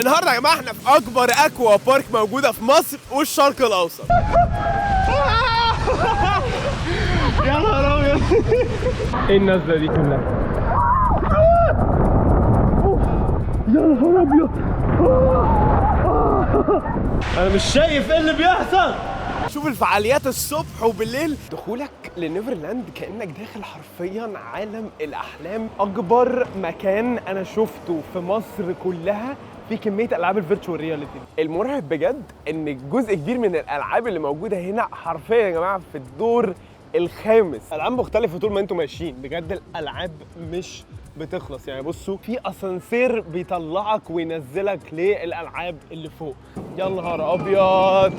النهارده يا جماعه احنا في اكبر اكوا بارك موجوده في مصر والشرق الاوسط. يا نهار ابيض، ايه النزله دي كلها؟ يا نهار ابيض، انا مش شايف ايه اللي بيحصل. شوف الفعاليات الصبح وبالليل. دخولك لنيفرلاند كأنك داخل حرفيا عالم الأحلام. أكبر مكان أنا شفته في مصر كلها في كمية ألعاب الفيرتشوال رياليتي. المرعب بجد إن جزء كبير من الألعاب اللي موجودة هنا حرفيا يا جماعة في الدور الخامس. ألعاب مختلفة طول ما أنتم ماشيين، بجد الألعاب مش بتخلص. يعني بصوا في اسانسير بيطلعك وينزلك للألعاب اللي فوق. يا نهار أبيض،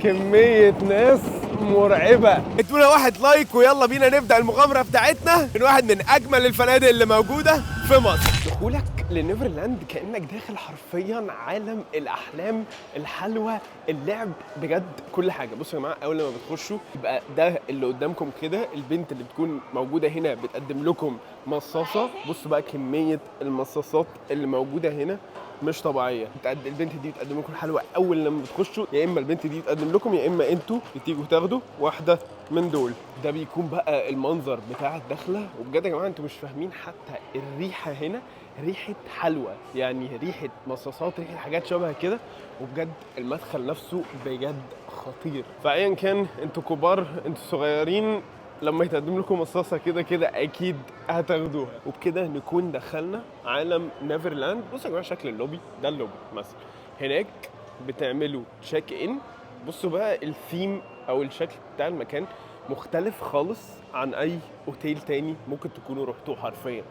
كمية ناس مرعبة. ادونا واحد لايك ويلا بينا نبدأ المغامرة بتاعتنا من واحد من أجمل الفنادق اللي موجودة في مصر. دخولك لنيفرلاند كأنك داخل حرفيا عالم الأحلام، الحلوة، اللعب، بجد كل حاجة. بصوا يا جماعة، أول لما بتخشوا يبقى ده اللي قدامكم كده البنت اللي بتكون موجودة هنا بتقدم لكم مصاصة. بصوا بقى كمية المصاصات اللي موجودة هنا مش طبيعيه. البنت دي بتقدم لكم حلوه اول لما بتخشوا، يا اما البنت دي بتقدم لكم يا اما انتوا بتيجوا تاخدوا واحده من دول. ده بيكون بقى المنظر بتاع الدخله. وبجد يا جماعه انتوا مش فاهمين، حتى الريحه هنا ريحه حلوه، يعني ريحه مصاصات، ريحه حاجات شبه كده. وبجد المدخل نفسه بجد خطير. فايا كان انتوا كبار انتوا صغيرين، لما يتقدم لكم مصاصه كده كده اكيد هتاخدوها. وبكده نكون دخلنا عالم نيفرلاند. بصوا يا جماعه شكل اللوبي ده، اللوبي مثلا هناك بتعملوا تشيك ان. بصوا بقى الثيم او الشكل بتاع المكان مختلف خالص عن اي اوتيل تاني ممكن تكونوا رحتوه حرفيا.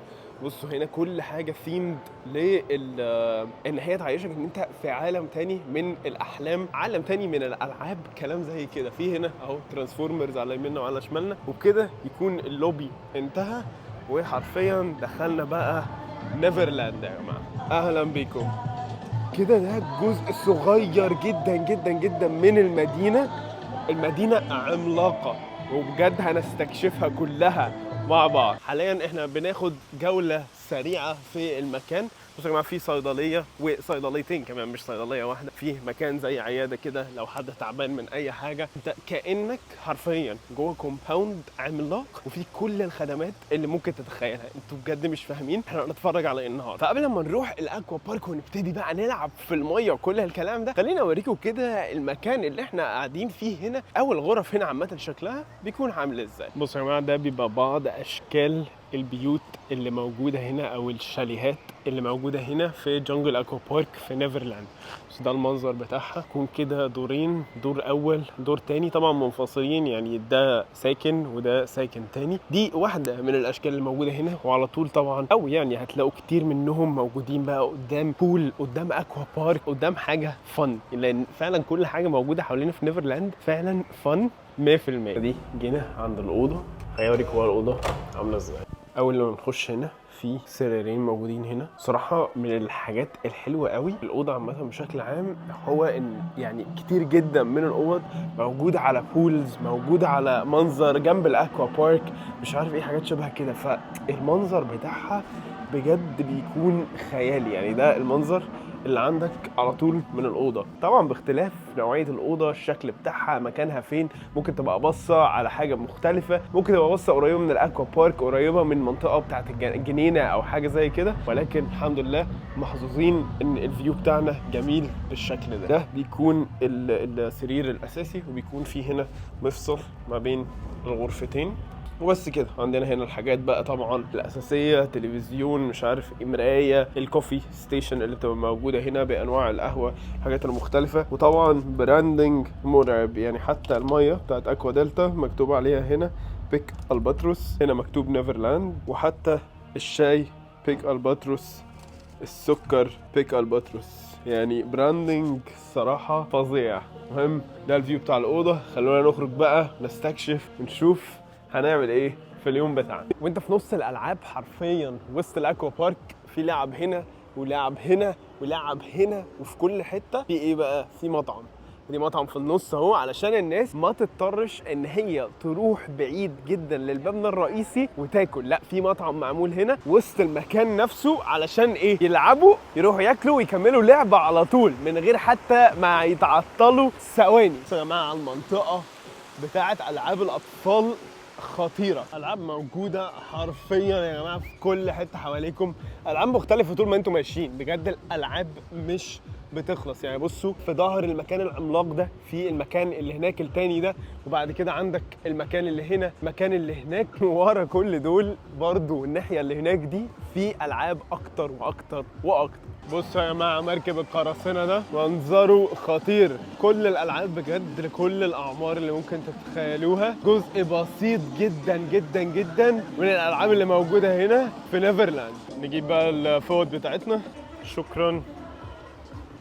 بصوا هنا كل حاجه ثيمد ان هي تعيشك ان انت في عالم تاني من الاحلام، عالم تاني من الالعاب، كلام زي كده. في هنا اهو ترانسفورمرز على يميننا وعلى شمالنا. وبكده يكون اللوبي انتهى وحرفيا دخلنا بقى نيفرلاند يا جماعه. اهلا بيكم. كده ده جزء صغير جدا جدا جدا من المدينه. المدينه عملاقه وبجد هنستكشفها كلها مع بعض. حاليا احنا بناخد جولة سريعة في المكان. بصوا يا جماعة في صيدلية وصيدليتين كمان، مش صيدلية واحدة. في مكان زي عيادة كده لو حد تعبان من أي حاجة. انت كأنك حرفيا جوه كومباوند عملاق وفي كل الخدمات اللي ممكن تتخيلها. انتوا بجد مش فاهمين احنا هنتفرج على ايه النهارده. فقبل ما نروح الاكوا بارك ونبتدي بقى نلعب في المية وكل الكلام ده، خلينا اوريكم كده المكان اللي احنا قاعدين فيه هنا. اول غرف هنا عامة شكلها بيكون عامل ازاي. بصوا يا جماعة ده بيبقى بعض اشكال البيوت اللي موجوده هنا او الشاليهات اللي موجوده هنا في جنجل اكوا بارك في نيفرلاند. بس ده المنظر بتاعها. يكون كده دورين، دور اول دور تاني، طبعا منفصلين، يعني ده ساكن وده ساكن تاني. دي واحده من الاشكال اللي موجوده هنا. وعلى طول طبعا او يعني هتلاقوا كتير منهم موجودين بقى قدام بول، قدام اكوا بارك، قدام حاجه فن، لان فعلا كل حاجه موجوده حوالينا في نيفرلاند فعلا فن 100%. دي جينا عند الاوضه، هيوريك هو الاوضه عامله ازاي. اول لما نخش هنا في سريرين موجودين هنا. صراحه من الحاجات الحلوه قوي الاوضه عامه بشكل عام هو ان يعني كتير جدا من الاوض موجوده على بولز، موجوده على منظر جنب الاكوا بارك، مش عارف ايه حاجات شبه كده. فالمنظر بتاعها بجد بيكون خيالي. يعني ده المنظر اللي عندك على طول من الأوضة، طبعا باختلاف نوعية الأوضة، الشكل بتاعها، مكانها فين. ممكن تبقى باصة على حاجة مختلفة، ممكن تبقى باصة قريبة من الأكوا بارك، قريبة من منطقة بتاعة الجنينة أو حاجة زي كده. ولكن الحمد لله محظوظين إن الفيو بتاعنا جميل بالشكل ده. ده بيكون السرير الأساسي، وبيكون فيه هنا مفصل ما بين الغرفتين وبس كده. عندنا هنا الحاجات بقى طبعا الاساسيه، تلفزيون، مش عارف مرايه، الكوفي ستيشن اللي بتبقى موجوده هنا بانواع القهوه، الحاجات المختلفه. وطبعا براندنج مرعب، يعني حتى الميه بتاعت اكوا دلتا مكتوب عليها هنا بيك الباتروس، هنا مكتوب نيفرلاند. وحتى الشاي بيك الباتروس، السكر بيك الباتروس، يعني براندنج صراحه فظيع. المهم ده الفيو بتاع الاوضه. خلونا نخرج بقى نستكشف ونشوف هنعمل ايه في اليوم بتاعنا. وانت في نص الالعاب حرفيا وسط الاكوا بارك، في لعب هنا ولعب هنا ولعب هنا، وفي كل حته في ايه بقى؟ في مطعم. ودي مطعم في النص اهو، علشان الناس ما تضطرش ان هي تروح بعيد جدا للمبنى الرئيسي وتاكل. لا، في مطعم معمول هنا وسط المكان نفسه، علشان ايه؟ يلعبوا، يروحوا ياكلوا ويكملوا لعبه على طول من غير حتى ما يتعطلوا ثواني. يا جماعه المنطقه بتاعت العاب الاطفال خطيره، العاب موجوده حرفيا يا جماعه في كل حته حواليكم، العاب مختلفه طول ما انتم ماشيين. بجد الالعاب مش بتخلص. يعني بصوا في ظهر المكان العملاق ده في المكان اللي هناك التاني ده، وبعد كده عندك المكان اللي هنا، المكان اللي هناك، ورا كل دول برضو الناحيه اللي هناك دي في العاب اكتر واكتر واكتر. بصوا يا جماعه مركب القراصنه ده منظره خطير، كل الالعاب بجد لكل الاعمار اللي ممكن تتخيلوها، جزء بسيط جدا جدا جدا من الالعاب اللي موجوده هنا في نيفرلاند. نجيب بقى الفوط بتاعتنا. شكرا.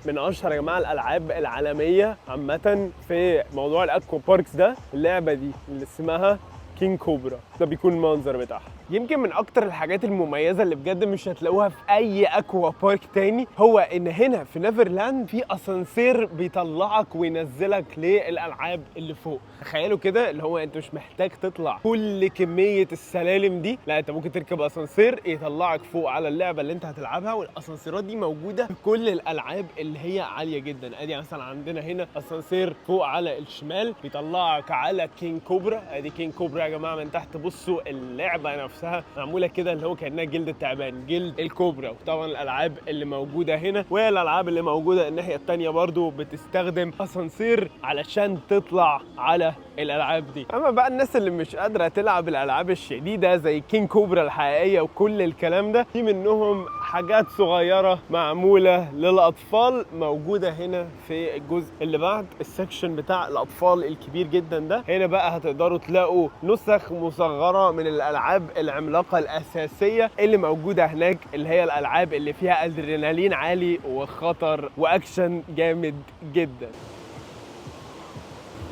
من اشهر يا جماعه الالعاب العالميه عامه في موضوع الاكوا باركس ده اللعبه دي اللي اسمها كينج كوبرا. ده بيكون المنظر بتاعها. يمكن من اكتر الحاجات المميزه اللي بجد مش هتلاقوها في اي اكوا بارك تاني، هو ان هنا في نيفرلاند في اسانسير بيطلعك وينزلك للالعاب اللي فوق. تخيلوا كده، اللي هو انت مش محتاج تطلع كل كميه السلالم دي، لا انت ممكن تركب اسانسير يطلعك فوق على اللعبه اللي انت هتلعبها. والاسانسيرات دي موجوده في كل الالعاب اللي هي عاليه جدا. ادي مثلا عندنا هنا اسانسير فوق على الشمال بيطلعك على كينج كوبرا. ادي كينج كوبرا يا جماعه من تحت. بصوا اللعبه نفسها معموله كده اللي هو كانها جلد التعبان، جلد الكوبرا. وطبعا الالعاب اللي موجوده هنا والالعاب اللي موجوده الناحيه الثانيه برضو بتستخدم اسانسير علشان تطلع على الالعاب دي. اما بقى الناس اللي مش قادره تلعب الالعاب الشديده زي كينج كوبرا الحقيقيه وكل الكلام ده، في منهم حاجات صغيره معموله للاطفال موجوده هنا في الجزء اللي بعد السكشن بتاع الاطفال الكبير جدا ده. هنا بقى هتقدروا تلاقوا نسخ مصغره من الالعاب العملاقه الاساسيه اللي موجوده هناك، اللي هي الالعاب اللي فيها ادرينالين عالي وخطر واكشن جامد جدا.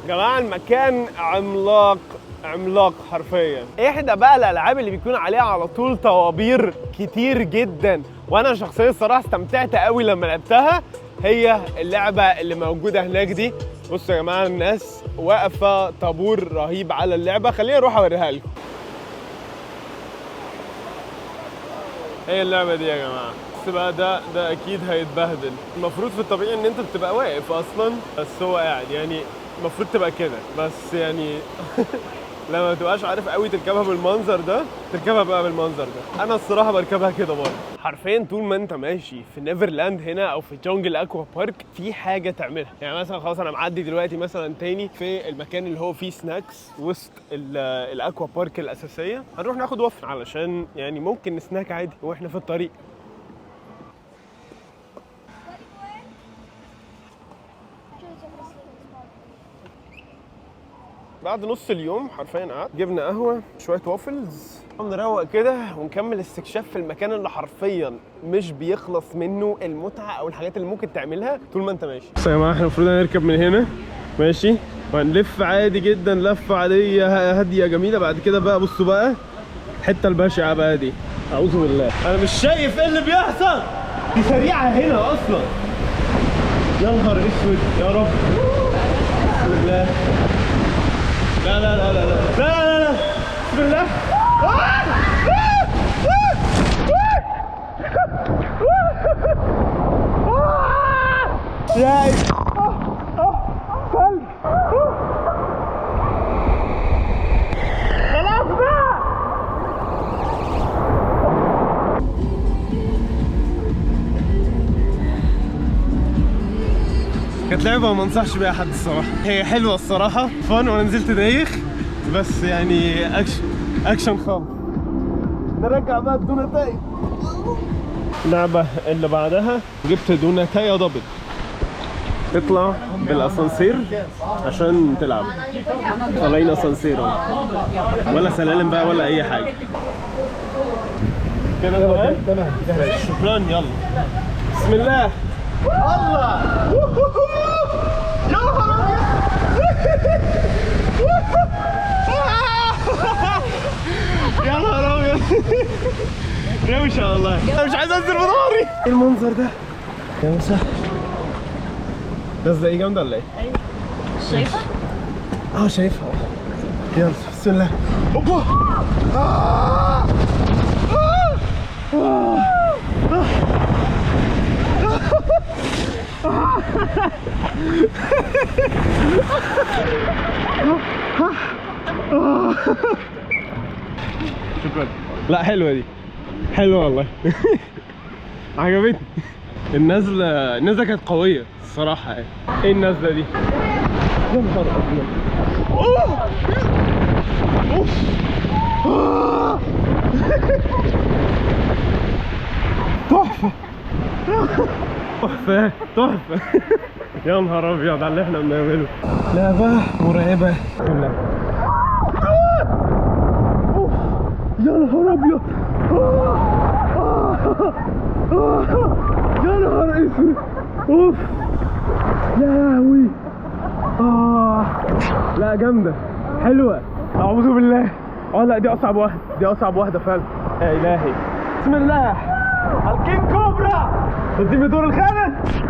يا جماعه المكان عملاق عملاق حرفيا. احدى بقى الالعاب اللي بيكون عليها على طول طوابير كتير جدا، وانا شخصيا الصراحه استمتعت قوي لما لعبتها، هي اللعبه اللي موجوده هناك دي. بصوا يا جماعه الناس واقفه طابور رهيب على اللعبه. خليني اروح اوريها لكم. هي اللعبه دي يا جماعه، بس بقى ده اكيد هيتبهدل. المفروض في الطبيعي ان انت بتبقى واقف اصلا، بس هو قاعد، يعني المفروض تبقى كده، بس يعني لما ما تبقاش عارف قوي تركبها بالمنظر ده، تركبها بقى بالمنظر ده. انا الصراحه بركبها كده برضه. حرفيا طول ما انت ماشي في نيفرلاند هنا او في جونجل اكوا بارك في حاجه تعملها. يعني مثلا خلاص انا معدي دلوقتي مثلا تاني في المكان اللي هو فيه سناكس وسط الاكوا بارك الاساسيه، هنروح ناخد وفن علشان يعني ممكن نسناك عادي واحنا في الطريق. بعد نص اليوم حرفيا قعدت جبنا قهوه شويه وافلز، نروق كده ونكمل استكشاف في المكان اللي حرفيا مش بيخلص منه المتعه او الحاجات اللي ممكن تعملها طول ما انت ماشي. بس يا جماعه احنا المفروض نركب من هنا ماشي، وهنلف عادي جدا لفه عاديه هاديه جميله. بعد كده بقى بصوا بقى الحته البشعه بقى دي، اعوذ بالله انا مش شايف ايه اللي بيحصل. دي سريعه هنا اصلا، يا نهار اسود يا رب. بسم الله. لا لا لا لا لا لا لا لا بسم الله. يا كلب خلاص بقى. كانت لعبة ما انصحش بيها حد الصراحة. هي حلوة الصراحة فن، وانا نزلت دايخ، بس يعني اكشن خام. نرجع بقى الدوناتاي. اللعبة اللي بعدها جبت دوناتاي دبل. تطلع بالاسانسير عشان تلعب. طالعين اسانسير ولا سلالم بقى ولا اي حاجة كده تمام. شكرا. يلا بسم الله. الله يا نهار يا نهار ابيض. روشه والله، انا مش عايز انزل بضهري. ايه المنظر ده يا مسهل. نازله ايه جامده ولا ايه؟ ايوه شايفه؟ شايفها. يلا بسم الله. اوبا. شكرا. لا حلوه دي، حلوه والله. عجبتني النزله كانت قويه الصراحه يعني. ايه النزله دي؟ يا نهار ابيض. اوف تحفه تحفه تحفه. يا نهار ابيض على اللي احنا بنعمله. لعبه مرعبه. يا نهار ابيض. يا نهار اسود. اوف يا لهوي. لا جامده حلوه. اعوذ بالله. لا دي اصعب واحده، دي اصعب واحده فعلا. يا الهي. بسم الله. الكينج كوبرا تدي دور الخامس.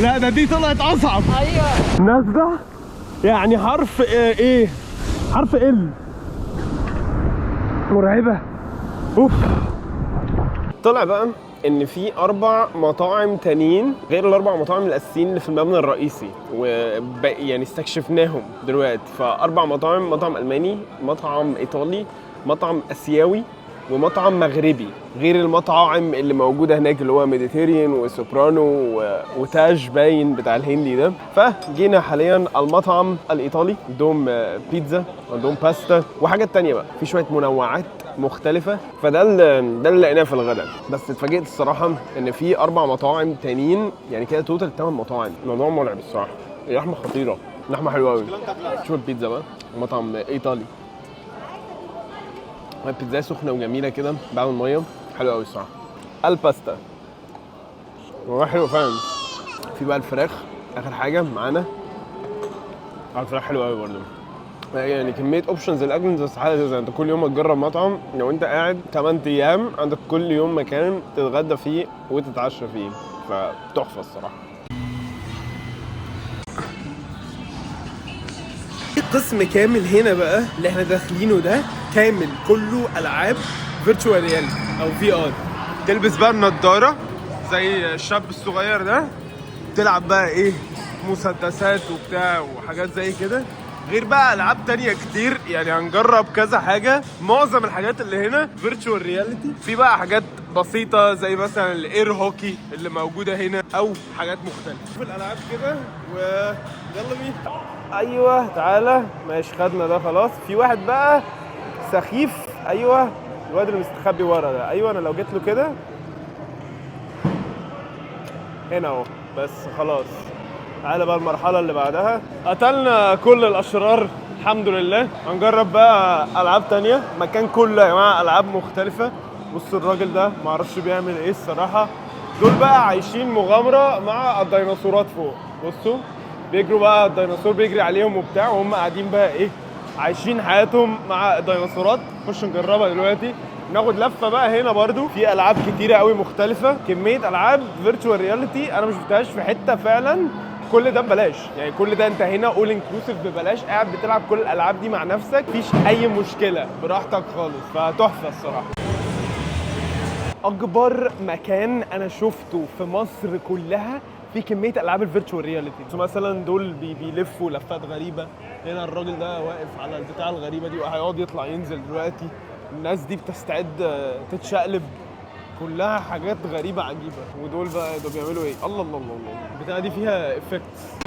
لا ده دي طلعت اصعب. ايوه نازله يعني حرف ايه؟ حرف ال. مرعبه. اوف. طلع بقى ان في 4 مطاعم تانيين غير ال4 مطاعم الاساسيين اللي في المبنى الرئيسي، يعني استكشفناهم دلوقتي. ف4 مطاعم: مطعم الماني، مطعم ايطالي، مطعم اسيوي، ومطعم مغربي، غير المطاعم اللي موجوده هناك اللي هو ميديتيريان وسوبرانو وتاج باين بتاع الهندي ده. فجينا حاليا المطعم الايطالي، عندهم بيتزا، عندهم باستا وحاجات تانية بقى، في شويه منوعات مختلفه. فده اللي لقيناه في الغداء. بس اتفاجئت الصراحه ان في 4 مطاعم تانيين، يعني كده توتال 8 مطاعم. الموضوع مرعب الصراحه. اللحمه خطيره، لحمه حلوه قوي. شوف البيتزا بقى، مطعم ايطالي، البيتزا سخنه وجميله كده بعد الميه، حلوه قوي الصراحه. الباستا والله حلو فعلا. في بقى الفراخ اخر حاجه معانا. الفراخ حلوه قوي برده، يعني كميه اوبشنز الاكل. بس حاجه انت كل يوم تجرب مطعم. لو انت قاعد 8 ايام عندك كل يوم مكان تتغدى فيه وتتعشى فيه، فتحفه الصراحه. قسم كامل هنا بقى اللي احنا داخلينه ده، كامل كله العاب فيرتشوال رياليتي او في ار. تلبس بقى النضاره زي الشاب الصغير ده، تلعب بقى ايه مسدسات وبتاع وحاجات زي كده، غير بقى العاب تانية كتير. يعني هنجرب كذا حاجه. معظم الحاجات اللي هنا فيرتشوال رياليتي. في بقى حاجات بسيطه زي مثلا الاير هوكي اللي موجوده هنا، او حاجات مختلفه. شوف الالعاب كده ويلا بينا. ايوه تعالى ماشي، خدنا ده خلاص. في واحد بقى سخيف. ايوه الواد اللي مستخبي ورا ده. ايوه انا لو جيت له كده هنا اهو. بس خلاص تعالى بقى المرحله اللي بعدها. قتلنا كل الاشرار الحمد لله. هنجرب بقى العاب تانية. مكان كله يا جماعه العاب مختلفه. بصوا الراجل ده معرفش بيعمل ايه الصراحه. دول بقى عايشين مغامره مع الديناصورات فوق. بصوا بيجروا بقى، الديناصور بيجري عليهم وبتاع، وهم قاعدين بقى ايه عايشين حياتهم مع الديناصورات. نخش نجربها دلوقتي. ناخد لفه بقى هنا برضو في العاب كتيره قوي مختلفه. كميه العاب فيرتشوال رياليتي انا ما شفتهاش في حته فعلا. كل ده ببلاش، يعني كل ده انت هنا اول انكلوسيف ببلاش، قاعد بتلعب كل الالعاب دي مع نفسك، مفيش اي مشكله، براحتك خالص. فتحفه الصراحه. اكبر مكان انا شفته في مصر كلها في كميه العاب الفيرتشوال رياليتي. مثلا دول بيلفوا لفات غريبه. هنا الراجل ده واقف على البتاع الغريبه دي وهيقعد يطلع ينزل دلوقتي. الناس دي بتستعد تتشقلب. كلها حاجات غريبه عجيبه. ودول بقى دول بيعملوا ايه؟ الله الله الله الله. البتاعه دي فيها افكتس.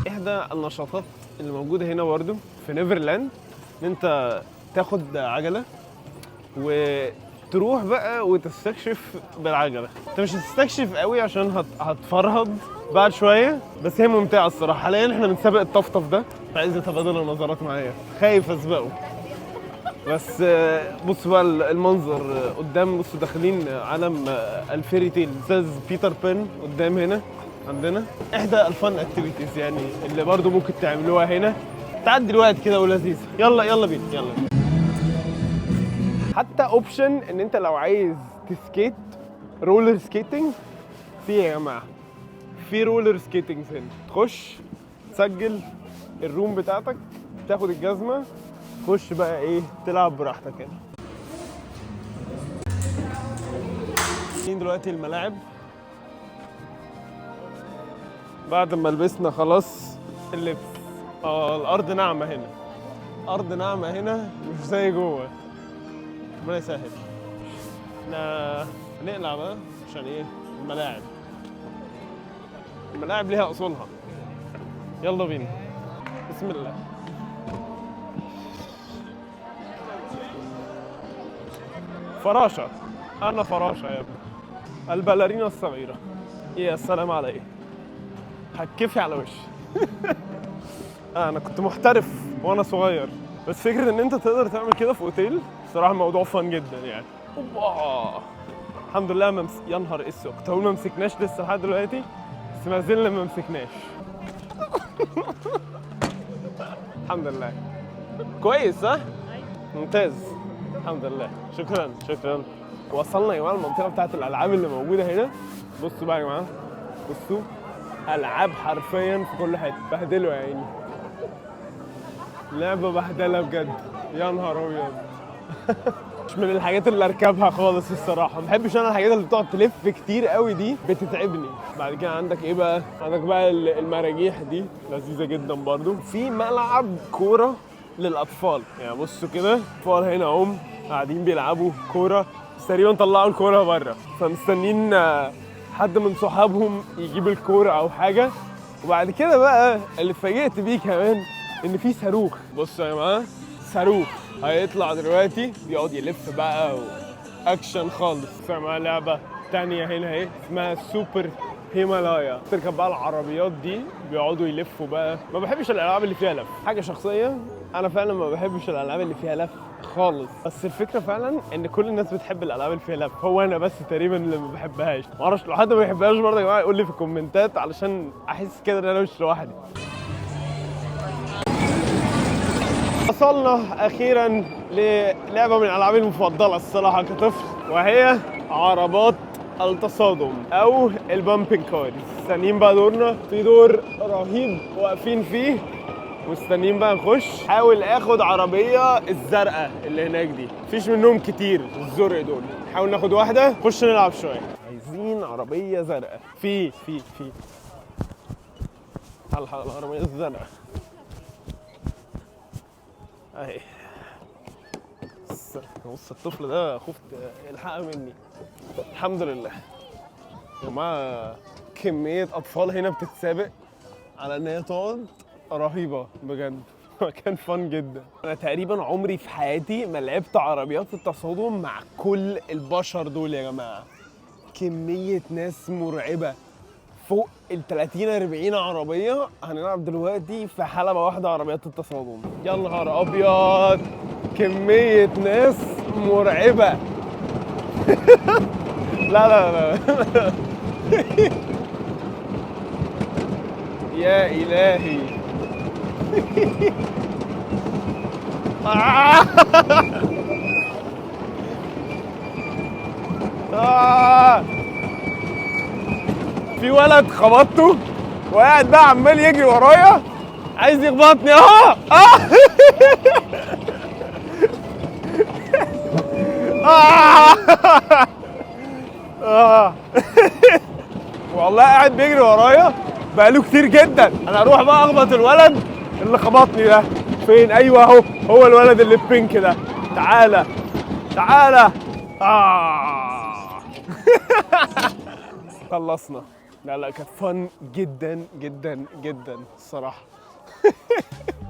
احدى النشاطات اللي موجوده هنا برضه في نيفرلاند ان انت تاخد عجله وتروح بقى وتستكشف بالعجله. انت مش هتستكشف قوي عشان هتفرهد بعد شويه، بس هي ممتعه الصراحه. حاليا احنا بنسابق الطفطف ده عايز يتبادل النظرات معايا، خايف اسبقه. بس بصوا بقى المنظر قدام، بصوا داخلين عالم الفيري تيل. استاذ بيتر بان قدام هنا عندنا، احدى الفن اكتيفيتيز يعني اللي برضو ممكن تعملوها هنا، تعدي الوقت كده ولذيذ. يلا بينا يلا. حتى اوبشن ان انت لو عايز تسكيت رولر سكيتنج في يا جماعه، في رولر سكيتنج هنا. تخش تسجل الروم بتاعتك، تاخد الجزمه، تخش بقى ايه تلعب براحتك هنا. دلوقتي الملاعب بعد ما لبسنا خلاص اللبس. الارض ناعمه هنا، ارض ناعمه هنا مش زي جوه. ربنا يسهل. احنا هنقلع بقى عشان ايه؟ الملاعب ليها اصولها. يلا بينا، بسم الله. فراشة، أنا فراشة يا ابني، الباليرينا الصغيرة. يا سلام عليك، هتكفي على وشي. أنا كنت محترف وأنا صغير، بس فكرة إن أنت تقدر تعمل كده في أوتيل بصراحة موضوع فن جدا يعني. أوبا، الحمد لله يا نهار اسود، كنت هقول ما مسكناش لسه لحد دلوقتي، بس ما زلنا ما مسكناش. الحمد لله. كويس صح؟ ممتاز، الحمد لله. شكرا. وصلنا يا جماعه المنطقه بتاعت الالعاب اللي موجوده هنا. بصوا بقى يا جماعه، بصوا العاب حرفيا في كل حته. بهدلوا يا عيني، لعبه بهدله بجد، يا نهار ابيض. مش من الحاجات اللي اركبها خالص الصراحه، ما بحبش انا الحاجات اللي بتقعد تلف كتير قوي دي، بتتعبني. بعد كده عندك ايه بقى؟ عندك بقى المراجيح دي لذيذه جدا برضو. في ملعب كوره للاطفال، يعني بصوا كده اطفال هنا هم قاعدين بيلعبوا كوره، بس تقريبا طلعوا الكوره بره، فمستنيين حد من صحابهم يجيب الكوره او حاجه. وبعد كده بقى اللي اتفاجئت بيه كمان ان في صاروخ. بصوا يا جماعه، صاروخ هيطلع دلوقتي بيقعد يلف بقى واكشن خالص. في معاه لعبه تانية هنا اهي اسمها سوبر هيمالايا، تركب بقى العربيات دي بيقعدوا يلفوا بقى. ما بحبش الالعاب اللي فيها لف، حاجه شخصيه، انا فعلا ما بحبش الالعاب اللي فيها لف خالص. بس الفكره فعلا ان كل الناس بتحب الالعاب اللي فيها لف، هو انا بس تقريبا اللي ما بحبهاش. ما اعرفش، لو حد ما بيحبهاش برضه يا جماعه يقول لي في الكومنتات علشان احس كده ان انا مش لوحدي. وصلنا اخيرا للعبه من الالعاب المفضله الصراحه كطفل، وهي عربات التصادم او البامبنج كارز. مستنيين بقى دورنا، في دور رهيب واقفين فيه، مستنيين بقى نخش. حاول اخد عربيه الزرقاء اللي هناك دي، مفيش منهم كتير الزرق دول، نحاول ناخد واحده نخش نلعب شويه. عايزين عربيه زرقاء. في العربيه الزرقاء اهي. بص الطفل ده خفت يلحقها مني، الحمد لله. يا جماعه كميه اطفال هنا بتتسابق على ان هي تقعد رهيبه بجد. مكان فن جدا. انا تقريبا عمري في حياتي ما لعبت عربيات التصادم مع كل البشر دول يا جماعه. كميه ناس مرعبه، فوق ال 30-40 عربيه. هنلعب دلوقتي في حلبه واحده عربيات التصادم. يا نهار ابيض، كميه ناس مرعبه. لا يا الهي. في ولد خبطته وقاعد بقى عمال يجري ورايا عايز يخبطني اهو. والله قاعد بيجري ورايا بقاله كتير جدا. انا اروح بقى اخبط الولد اللي خبطني ده. فين؟ ايوه اهو، هو الولد اللي بينك ده. تعالى خلصنا. لا كانت فن جدا جدا جدا الصراحه.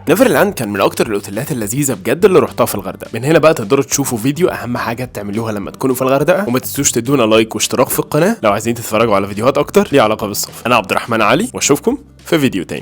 نيفرلاند كان من اكتر الاوتيلات اللذيذه بجد اللي رحتها في الغردقه. من هنا بقى تقدروا تشوفوا فيديو اهم حاجه تعملوها لما تكونوا في الغردقه، وما تنسوش تدونا لايك واشتراك في القناه لو عايزين تتفرجوا على فيديوهات اكتر ليها علاقه بالسفر. انا عبد الرحمن علي، واشوفكم في فيديو تاني.